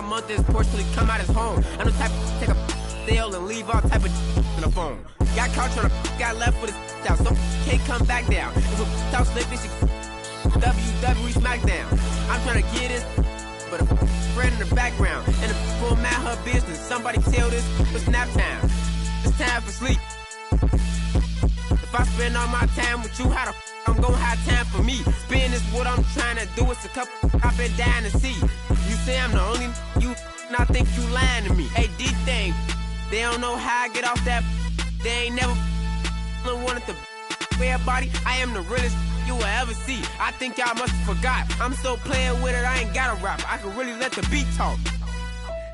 my month is porch till he come out his home. I'm the type to take a sale and leave all type of in the phone. Got caught trying to got left with his out, so can't come back down. If a out slick, this shit WWE SmackDown. I'm trying to get this, but a friend in the background. And the full man her business. Somebody tell this, it's nap time. It's time for sleep. If I spend all my time with you, how the I'm gonna have time for me? Spend is what I'm trying to do. It's a couple I've been dying to see. You say I'm the only you, and I think you lying to me. Hey, D-Thing, they don't know how I get off that. They ain't never wanted to everybody. I am the realest you will ever see. I think y'all must have forgot. I'm so playing with it, I ain't got a rap. I can really let the beat talk.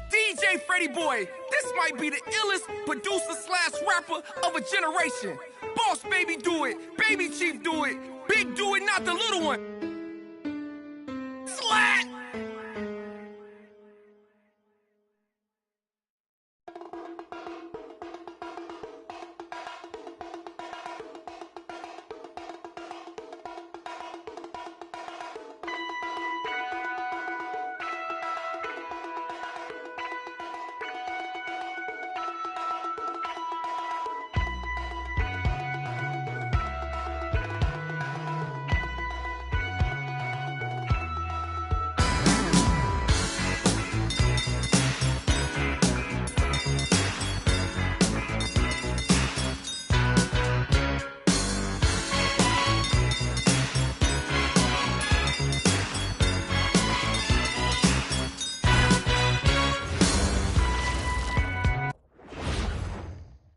DJ Freddie Boy, this might be the illest producer/rapper of a generation. Boss Baby do it, Baby Chief do it, Big do it, not the little one. Slat!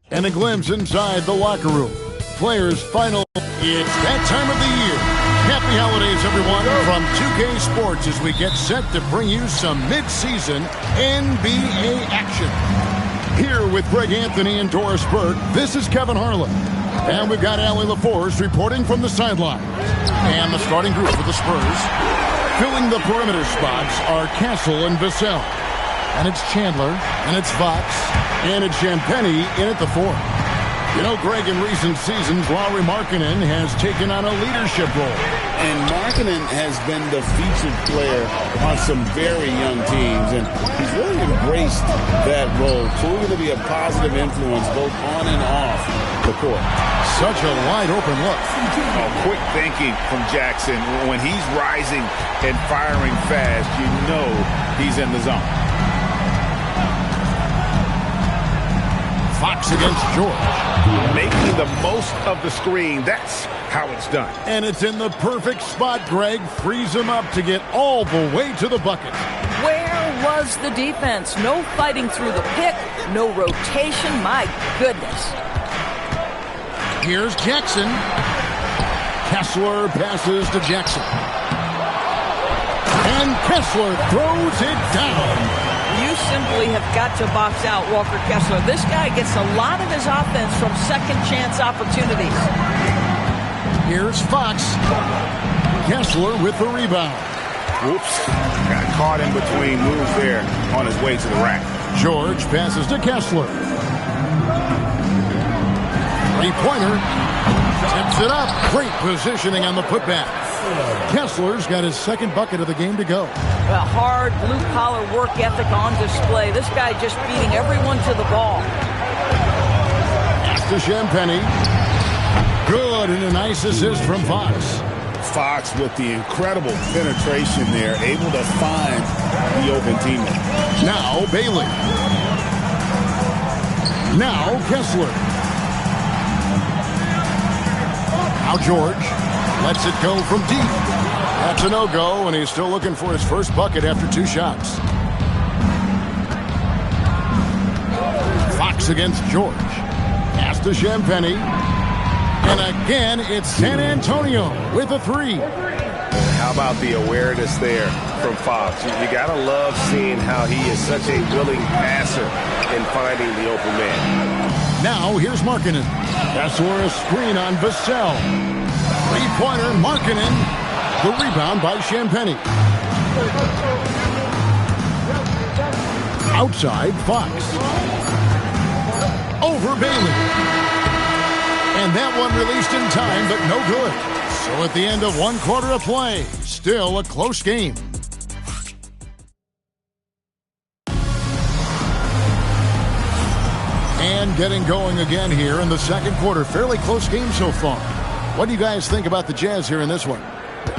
And a glimpse inside the locker room. Players' final. It's that time of the year. Happy holidays, everyone, from 2K Sports as we get set to bring you some mid-season NBA action. Here with Greg Anthony and Doris Burke, this is Kevin Harlan. And we've got Allie LaForce reporting from the sideline. And the starting group for the Spurs. Filling the perimeter spots are Castle and Vassell. And it's Chandler, and it's Fox, and it's Champagnie in at the 4. You know, Greg, in recent seasons, Lauri Markkanen has taken on a leadership role. And Markkanen has been the featured player on some very young teams, and he's really embraced that role. So we're going to be a positive influence both on and off the court. Such a wide-open look. Oh, quick thinking from Jackson. When he's rising and firing fast, you know he's in the zone. Fox against George. Making the most of the screen. That's how it's done. And it's in the perfect spot, Greg. Frees him up to get all the way to the bucket. Where was the defense? No fighting through the pick. No rotation. My goodness. Here's Jackson. Kessler passes to Jackson. And Kessler throws it down. You simply have got to box out Walker Kessler. This guy gets a lot of his offense from second chance opportunities. Here's Fox. Kessler with the rebound. Whoops. Got caught in between moves there on his way to the rack. George passes to Kessler. Three-pointer. Tips it up. Great positioning on the putback. Kessler's got his second bucket of the game to go. A hard blue-collar work ethic on display. This guy just beating everyone to the ball. Pass to Champagnie. Good, and a nice assist from Fox. Fox with the incredible penetration there, able to find the open teammate. Now Bailey. Now Kessler. Now George. Lets it go from deep. That's a no-go, and he's still looking for his first bucket after 2 shots. Fox against George. Pass to Champagnie. And again, it's San Antonio with a 3. How about the awareness there from Fox? You got to love seeing how he is such a willing passer in finding the open man. Now here's Markkanen. That's for a screen on Vassell. Three-pointer, Markkanen. The rebound by Champagnie. Outside, Fox. Over Bailey. And that one released in time, but no good. So at the end of 1 quarter of play, still a close game. And getting going again here in the second quarter. Fairly close game so far. What do you guys think about the Jazz here in this one?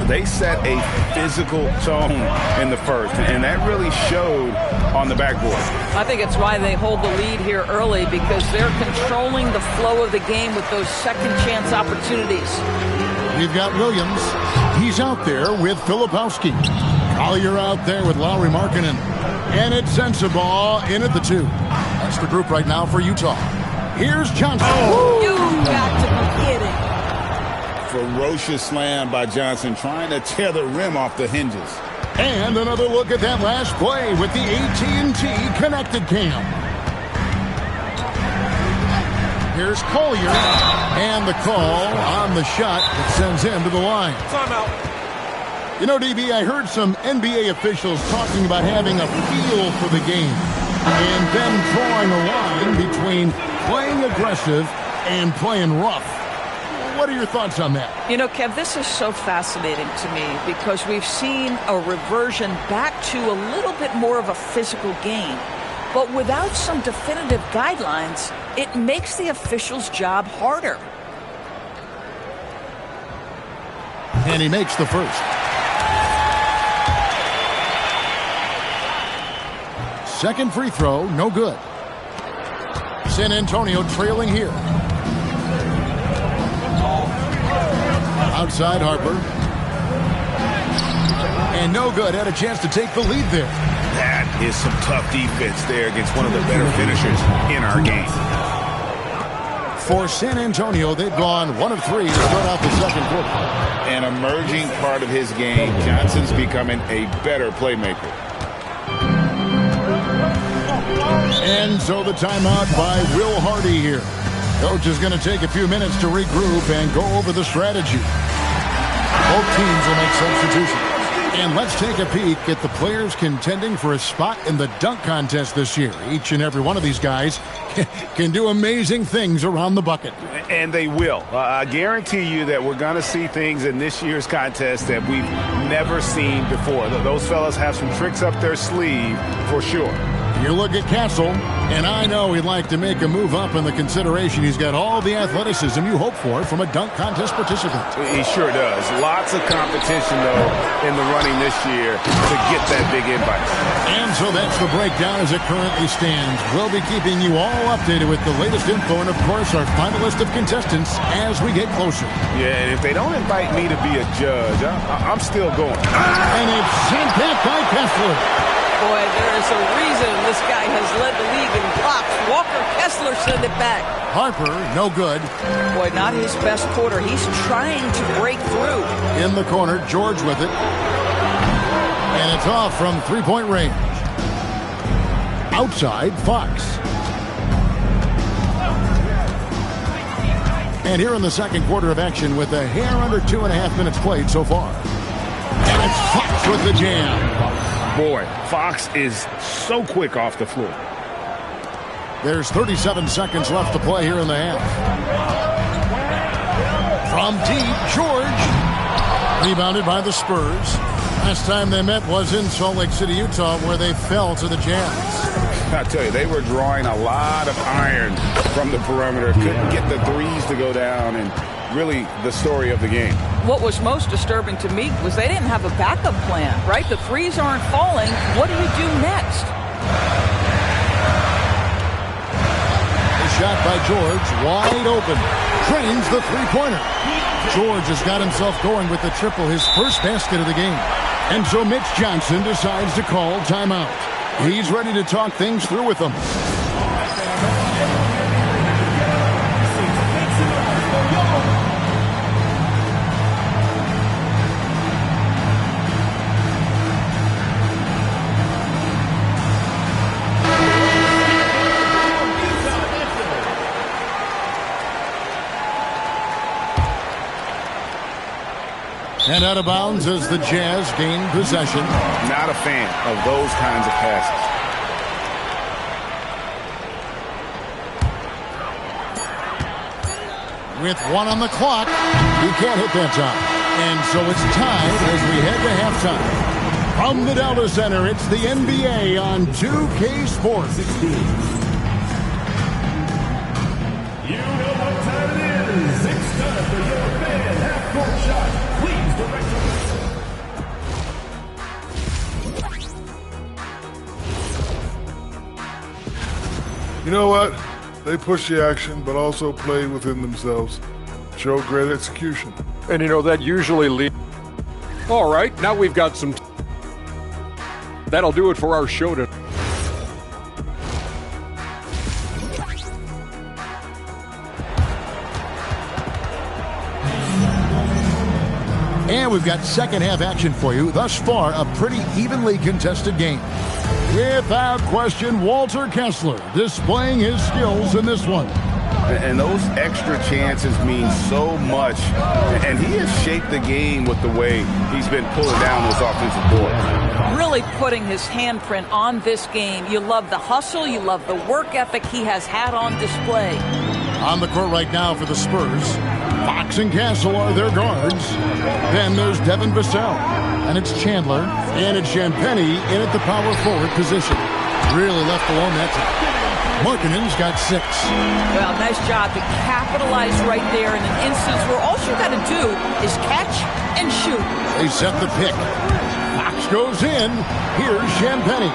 They set a physical tone in the first, and that really showed on the backboard. I think it's why they hold the lead here early, because they're controlling the flow of the game with those second chance opportunities. We've got Williams. He's out there with Filipowski. Collier out there with Lauri Markkanen. And it's Sensabaugh in at the 2. That's the group right now for Utah. Here's Johnson. Oh. You got to be kidding. Ferocious slam by Johnson, trying to tear the rim off the hinges. And another look at that last play with the AT&T connected cam. Here's Collier, and the call on the shot that sends him to the line. Timeout. You know, DB, I heard some NBA officials talking about having a feel for the game and then drawing a line between playing aggressive and playing rough. What are your thoughts on that? You know, Kev, this is so fascinating to me because we've seen a reversion back to a little bit more of a physical game. But without some definitive guidelines, it makes the officials' job harder. And he makes the first. Second free throw, no good. San Antonio trailing here. Outside Harper. And no good. Had a chance to take the lead there. That is some tough defense there against one of the better finishers in our game. For San Antonio, they've gone 1 of 3 to start out the second quarter. An emerging part of his game. Johnson's becoming a better playmaker. And so the timeout by Will Hardy here. Coach is going to take a few minutes to regroup and go over the strategy. Both teams will make substitutions. And let's take a peek at the players contending for a spot in the dunk contest this year. Each and every one of these guys can do amazing things around the bucket. And they will. I guarantee you that we're going to see things in this year's contest that we've never seen before. Those fellas have some tricks up their sleeve for sure. You look at Castle, and I know he'd like to make a move up in the consideration. He's got all the athleticism you hope for from a dunk contest participant. He sure does. Lots of competition, though, in the running this year to get that big invite. And so that's the breakdown as it currently stands. We'll be keeping you all updated with the latest info and, of course, our final list of contestants as we get closer. Yeah, and if they don't invite me to be a judge, I'm still going. And it's sent back by Kessler. Boy, there is a reason this guy has led the league in blocks. Walker Kessler sent it back. Harper, no good. Boy, not his best quarter. He's trying to break through. In the corner, George with it. And it's off from three-point range. Outside, Fox. And here in the second quarter of action with a hair under 2.5 minutes played so far. And it's Fox with the jam. Boy, Fox is so quick off the floor. There's 37 seconds left to play here in the half. From deep, George. Rebounded by the Spurs. Last time they met was in Salt Lake City, Utah, where they fell to the Jazz. I tell you, they were drawing a lot of iron from the perimeter. Couldn't get the threes to go down, and really the story of the game. What was most disturbing to me was they didn't have a backup plan, right? The threes aren't falling. What do you do next? The shot by George, wide open. Drains the three-pointer. George has got himself going with the triple, his first basket of the game. And so Mitch Johnson decides to call timeout. He's ready to talk things through with them. And out of bounds as the Jazz gain possession. Not a fan of those kinds of passes. With 1 on the clock, he can't hit that time. And so it's tied as we head to halftime. From the Delta Center, it's the NBA on 2K Sports. You know what? They push the action, but also play within themselves. Show great execution. And you know, that usually leads. All right, now we've got some. That'll do it for our show today. And we've got second half action for you. Thus far, a pretty evenly contested game. Without question, Walter Kessler displaying his skills in this one. And those extra chances mean so much. And he has shaped the game with the way he's been pulling down those offensive boards. Really putting his handprint on this game. You love the hustle. You love the work ethic he has had on display. On the court right now for the Spurs, Fox and Castle are their guards. Then there's Devin Vassell. And it's Chandler. And it's Champagnie in at the power forward position. Really left alone that time. Markkanen's got 6. Well, nice job to capitalize right there in an instance where all you got to do is catch and shoot. They set the pick. Fox goes in. Here's Champagnie.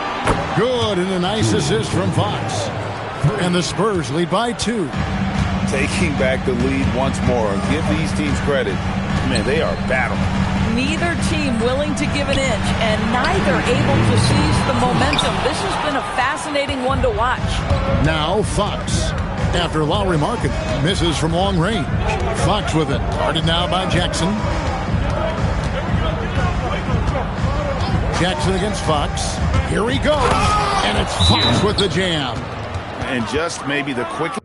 Good, and a nice assist from Fox. And the Spurs lead by 2. Taking back the lead once more. Give these teams credit. Man, they are battling. Neither team willing to give an inch, and neither able to seize the momentum. This has been a fascinating one to watch. Now Fox. After Lauri Markkanen misses from long range. Fox with it. Guarded now by Jackson. Jackson against Fox. Here he goes. And it's Fox with the jam. And just maybe the quickest.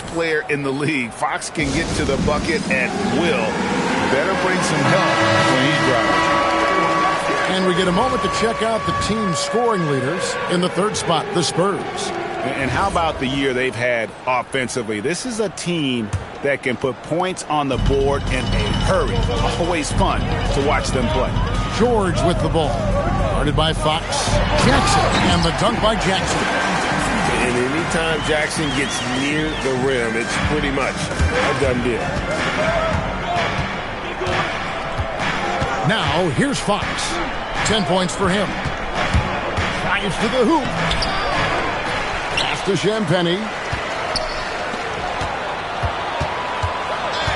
Player in the league. Fox can get to the bucket at will. Better bring some help when he's driving. And we get a moment to check out the team's scoring leaders. In the third spot, the Spurs. And how about the year they've had offensively? This is a team that can put points on the board in a hurry. Always fun to watch them play. George with the ball. Guarded by Fox. Jackson, and the dunk by Jackson. And anytime Jackson gets near the rim, it's pretty much a done deal. Now, here's Fox. 10 points for him. Drives to the hoop. Pass to Champagnie.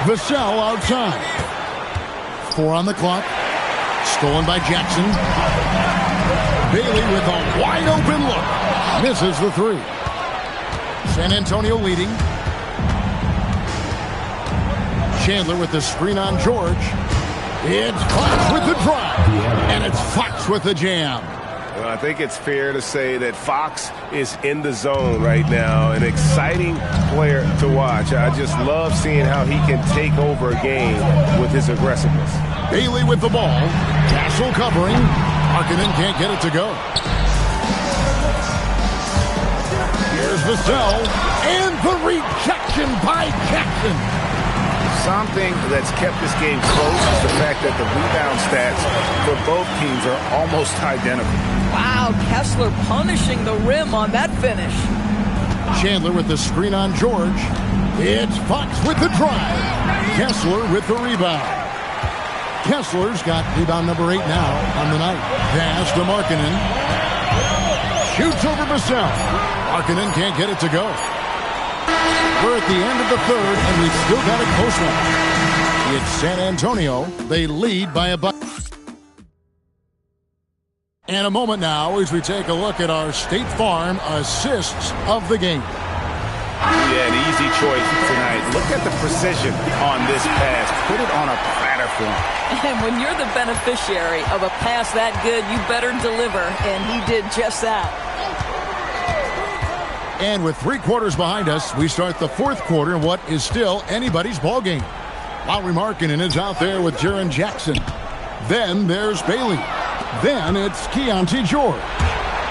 Vassell outside. 4 on the clock. Stolen by Jackson. Bailey with a wide open look. Misses the 3. San Antonio leading. Chandler with the screen on George. It's Fox with the drive. And it's Fox with the jam. Well, I think it's fair to say that Fox is in the zone right now. An exciting player to watch. I just love seeing how he can take over a game with his aggressiveness. Bailey with the ball. Castle covering. Markkanen can't get it to go. Here's Vassell. And the rejection by Jackson. Something that's kept this game close is the fact that the rebound stats for both teams are almost identical. Wow, Kessler punishing the rim on that finish. Chandler with the screen on George. It's Fox with the drive. Kessler with the rebound. Kessler's got rebound number 8 now on the night. Pass to Markkanen. Shoots over Vassell. Markkanen can't get it to go. We're at the end of the third, and we've still got a close one. It's San Antonio. They lead by a bucket. And a moment now as we take a look at our State Farm assists of the game. Yeah, an easy choice tonight. Look at the precision on this pass. Put it on a platter for him. And when you're the beneficiary of a pass that good, you better deliver, and he did just that. And with 3 quarters behind us, we start the 4th quarter in what is still anybody's ball game. Lauri Markkanen is out there with Jaren Jackson. Then there's Bailey. Then it's Keontae George.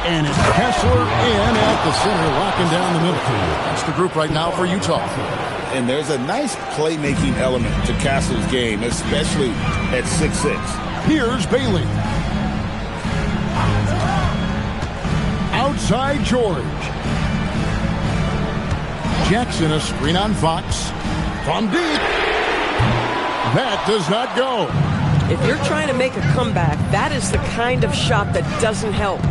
And it's Kessler in at the center, locking down the middle. That's the group right now for Utah. And there's a nice playmaking element to Kessler's game, especially at 6'6". Here's Bailey. Outside George. Jackson, a screen on Fox. From deep. That does not go. If you're trying to make a comeback, that is the kind of shot that doesn't help.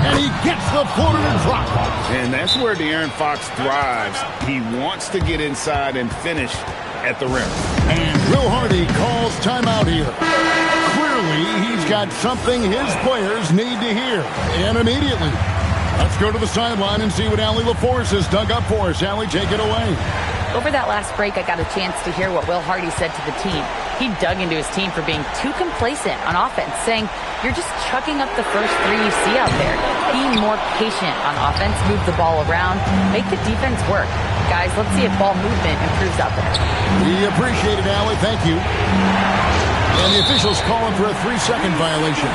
And he gets the floater and drop. And that's where De'Aaron Fox thrives. He wants to get inside and finish at the rim. And Will Hardy calls timeout here. Clearly, he's got something his players need to hear. And immediately. Let's go to the sideline and see what Allie LaForce has dug up for us. Allie, take it away. Over that last break, I got a chance to hear what Will Hardy said to the team. He dug into his team for being too complacent on offense, saying, you're just chucking up the first 3 you see out there. Be more patient on offense, move the ball around, make the defense work. Guys, let's see if ball movement improves out there. We appreciate it, Allie. Thank you. And the officials calling for a 3-second violation.